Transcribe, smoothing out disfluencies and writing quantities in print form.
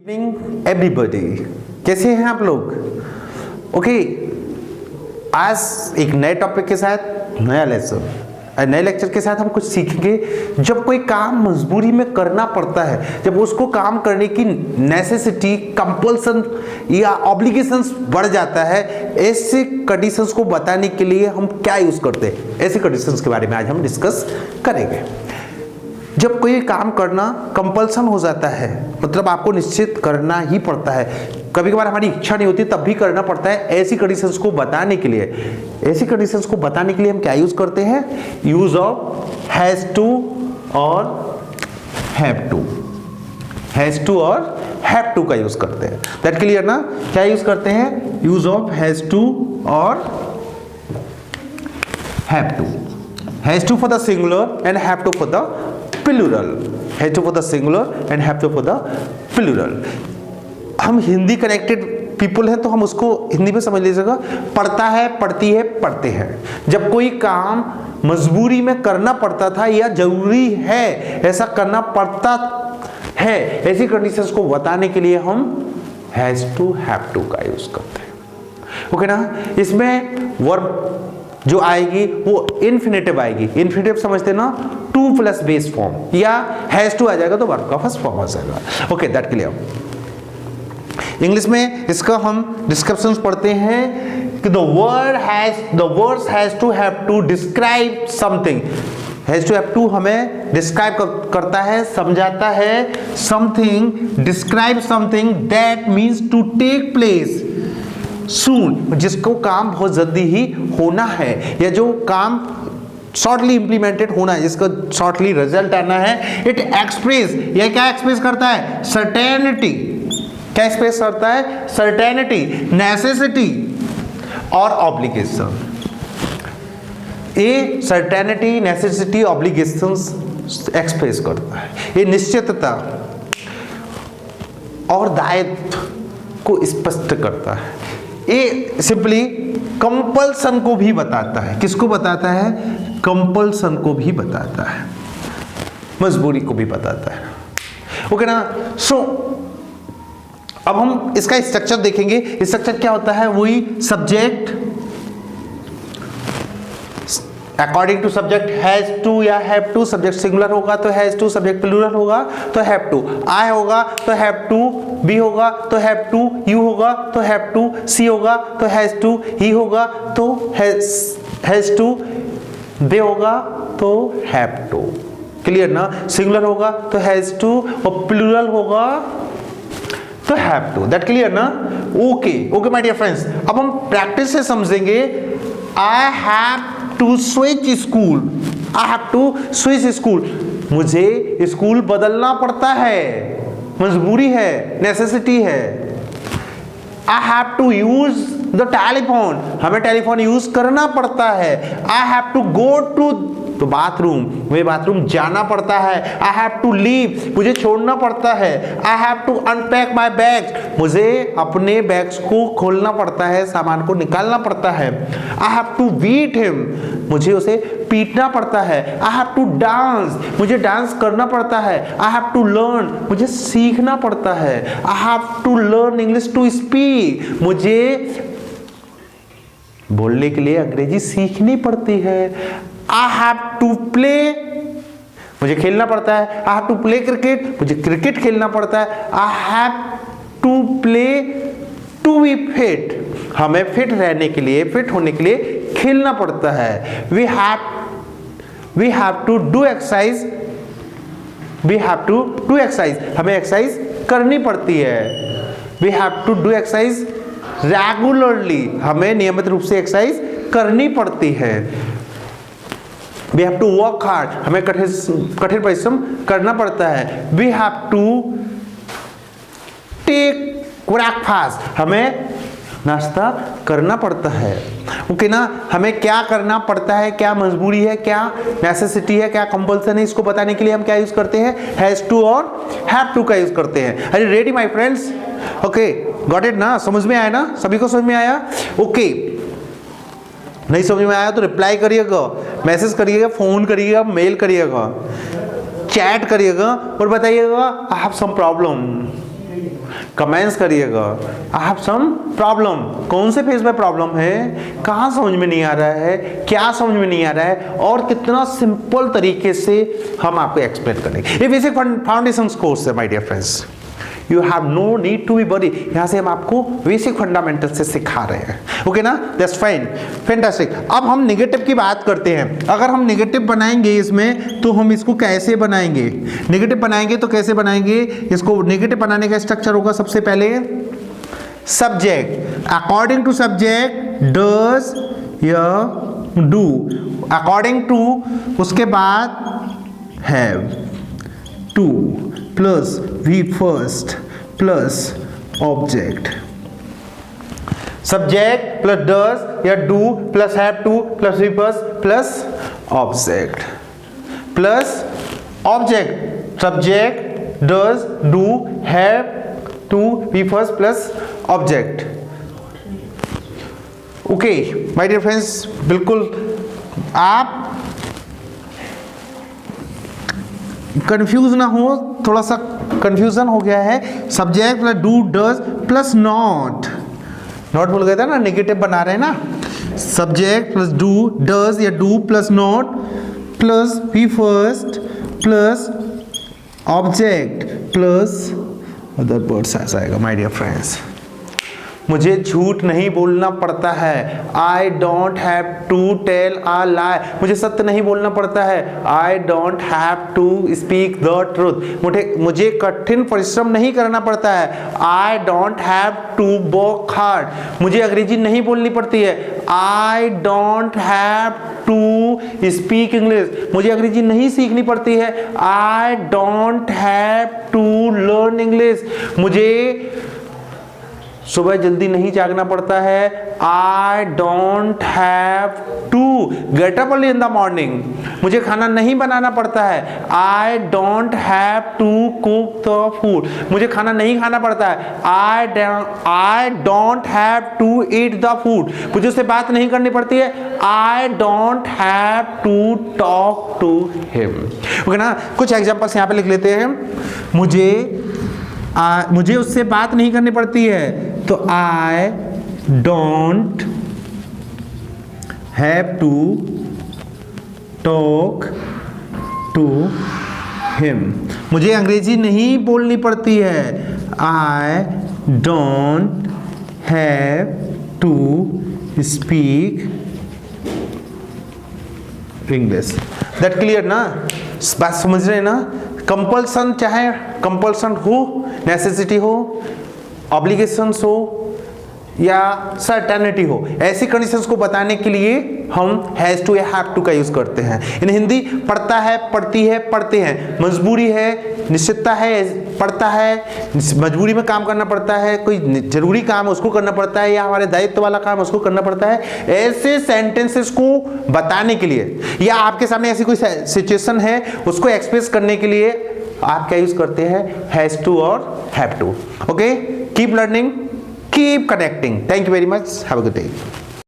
Evening everybody, कैसे हैं आप लोग? ओके, आज एक नए टॉपिक के साथ नया लेसन, नए लेक्चर के साथ हम कुछ सीखेंगे। जब कोई काम मजबूरी में करना पड़ता है, जब उसको काम करने की नेसेसिटी, कंपल्सन या ऑब्लिगेशंस बढ़ जाता है, ऐसे कंडीशंस को बताने के लिए हम क्या यूज करते हैं, ऐसे कंडीशंस के बारे में आज हम डिस्कस करेंगे। जब कोई काम करना कंपल्सन हो जाता है, मतलब आपको निश्चित करना ही पड़ता है, कभी कभार हमारी इच्छा नहीं होती तब भी करना पड़ता है, ऐसी कंडीशंस को बताने के लिए हम क्या यूज करते हैं? यूज ऑफ हैज टू और हैव टू, हैज टू और हैव टू का यूज करते हैं। दैट क्लियर ना? क्या यूज करते हैं? यूज ऑफ हैज टू और have to. Has to for the singular and have to for the plural. Has to for the singular and have to for the plural. हम Hindi connected people हैं तो हम उसको हिंदी में समझ लीजिएगा, पढ़ता है, पढ़ती है, पढ़ते हैं। जब कोई काम मजबूरी में करना पड़ता था या जरूरी है ऐसा करना पड़ता है, ऐसी कंडीशंस को बताने के लिए हम हैज टू, हैव टू का यूज करते हैं। ओके ना? इसमें वर्ब जो आएगी वो इन्फिनेटिव आएगी। इन्फिनेटिव समझते ना? टू प्लस बेस फॉर्म, या हैज टू आ जाएगा तो वर्ब का फर्स्ट फॉर्म आ जाएगा। Okay, that clear. इंग्लिश में इसका हम डिस्क्रिप्शंस पढ़ते हैं कि the words has to have to describe something. has to have to हमें डिस्क्राइब करता है, समझाता है। something, describe something that means to take place soon, जिसको काम बहुत जल्दी ही होना है, या जो काम शॉर्टली इंप्लीमेंटेड होना है, जिसका शॉर्टली रिजल्ट आना है। इट एक्सप्रेस, यह क्या एक्सप्रेस करता है? सर्टेनिटी। क्या एक्सप्रेस करता है? सर्टेनिटी, नेसेसिटी और ऑब्लिगेशन। ये सर्टेनिटी, नेसेसिटी, ऑब्लिगेशंस एक्सप्रेस करता है। ये निश्चितता और दायित्व को स्पष्ट करता है। ये सिंपली कंपल्सन को भी बताता है। किसको बताता है? कंपल्सन को भी बताता है, मजबूरी को भी बताता है। ओके ना? सो अब हम इसका स्ट्रक्चर देखेंगे। स्ट्रक्चर क्या होता है? वही subject, according to subject has to या हैव टू। सब्जेक्ट सिंगुलर होगा तो हैज टू, सब्जेक्ट प्लूरल होगा तो हैव टू। आई होगा तो हैव टू, बी होगा तो हैव टू, यू होगा तो हैव टू, सी होगा तो हैज टू, ही होगा तो हैज टू, दे होगा तो हैव टू। क्लियर ना? सिंगुलर होगा तो हैज टू और प्लूरल होगा तो हैव टू। दैट क्लियर ना? Okay okay my dear friends, अब हम प्रैक्टिस से समझेंगे। I have to switch school, I have to switch school, मुझे स्कूल बदलना पड़ता है, मजबूरी है, नेसेसिटी है। I have to use the telephone, हमें टेलीफोन यूज करना पड़ता है। I have to go to to bathroom, मुझे बाथरूम जाना पड़ता है। आई हैव टू लीव, मुझे छोड़ना पड़ता है। I have to unpack my bags, मुझे अपने बैग्स को खोलना पड़ता है, सामान को निकालना पड़ता है। I have to beat him, मुझे उसे पीटना पड़ता है। आई हैव टू डांस, मुझे डांस करना पड़ता है। आई हैव टू लर्न, मुझे सीखना पड़ता है। I have to learn English to speak, मुझे बोलने के लिए अंग्रेजी सीखनी पड़ती है। I have to play, मुझे खेलना पड़ता है। I have to play cricket, मुझे क्रिकेट खेलना पड़ता है। I have to play to be fit, हमें फिट रहने के लिए, फिट होने के लिए खेलना पड़ता है। We have to do exercise, we have to do exercise, हमें एक्सरसाइज करनी पड़ती है। We have to do exercise regularly, हमें नियमित रूप से एक्सरसाइज करनी पड़ती है। We have to work hard, हमें कठिन परिश्रम करना पड़ता है। We have to take breakfast, हमें नाश्ता करना पड़ता है। ओके ना? हमें क्या करना पड़ता है, क्या मजबूरी है, क्या नेसेसिटी है, क्या कंपल्सन है, इसको बताने के लिए हम क्या यूज करते हैं? हैज टू और हैव टू का यूज करते हैं। अरे ready my friends? Okay, got it ना? समझ में आया ना? सभी को समझ में आया? ओके, नहीं समझ में आया तो रिप्लाई करिएगा, मैसेज करिएगा, फोन करिएगा, मेल करिएगा, चैट करिएगा और बताइएगा I have some problem. Comments करिएगा। आई हैव सम प्रॉब्लम, कौन से फेज में प्रॉब्लम है, कहाँ समझ में नहीं आ रहा है, क्या समझ में नहीं आ रहा है, और कितना सिंपल तरीके से हम आपको एक्सप्लेन करेंगे। ये बेसिक फाउंडेशन कोर्स है my dear friends, you have no need to be worry. यहाँ से हम आपको बेसिक फंडामेंटल से सिखा रहे हैं, ओके ना, दैट्स फाइन, फैंटास्टिक। अब हम नेगेटिव की बात करते हैं। अगर हम नेगेटिव बनाएंगे इसमें तो हम इसको कैसे बनाएंगे, नेगेटिव बनाएंगे तो कैसे बनाएंगे इसको। नेगेटिव बनाने का स्ट्रक्चर होगा सबसे पहले subject, according to subject does या डू, अकॉर्डिंग टू उसके बाद have, to plus V first plus object, subject plus does या do plus have to plus V first plus object, plus object, subject does do have to V first plus object. Okay my dear friends, बिल्कुल आप confuse ना हो, थोड़ा सा confusion हो गया है। Subject plus do does plus not, not भूल गए थे ना, नेगेटिव बना रहे हैं ना। सब्जेक्ट प्लस डू डज या do plus not plus V first plus object plus other words ऐसा आएगा। माय डियर फ्रेंड्स, मुझे झूठ नहीं बोलना पड़ता है। I don't have to tell a lie, मुझे सत्य नहीं बोलना पड़ता है। I don't have to speak the truth, मुझे कठिन परिश्रम नहीं करना पड़ता है। I don't have to work hard, मुझे अंग्रेजी नहीं बोलनी पड़ती है। I don't have to speak English, मुझे अंग्रेजी नहीं सीखनी पड़ती है। I don't have to learn English, मुझे सुबह जल्दी नहीं जागना पड़ता है। I don't have to get up early in the morning, मुझे खाना नहीं बनाना पड़ता है। I don't have to cook the food, मुझे खाना नहीं खाना पड़ता है। I don't have to eat the food, मुझे उससे बात नहीं करनी पड़ती है। I don't have to talk to him, okay ना। कुछ एग्जांपल्स यहाँ पे लिख लेते हैं। मुझे उससे बात नहीं करनी पड़ती है, तो I don't have to talk to him, मुझे अंग्रेजी नहीं बोलनी पड़ती है। I don't have to speak English. That clear ना, बात समझ रहे हैं ना। कंपल्सन, चाहे कंपल्सन हो, नेसेसिटी हो, ऑब्लिगेशंस हो या सर्टेनिटी हो, ऐसी कंडीशंस को बताने के लिए हम हैज टू या हैव टू का यूज करते हैं। इन हिंदी पढ़ता है, पढ़ती है, पढ़ते हैं, मजबूरी है, निश्चितता है, पढ़ता है, मजबूरी में काम करना पड़ता है, कोई जरूरी काम है उसको करना पड़ता है, या हमारे दायित्व वाला काम उसको करना पड़ता है। ऐसे सेंटेंसेस को बताने के लिए, या आपके सामने ऐसी कोई सिचुएशन है उसको एक्सप्रेस करने के लिए आप क्या यूज करते हैं, हैज टू और have to. Okay, keep learning, keep connecting. Thank you very much. Have a good day.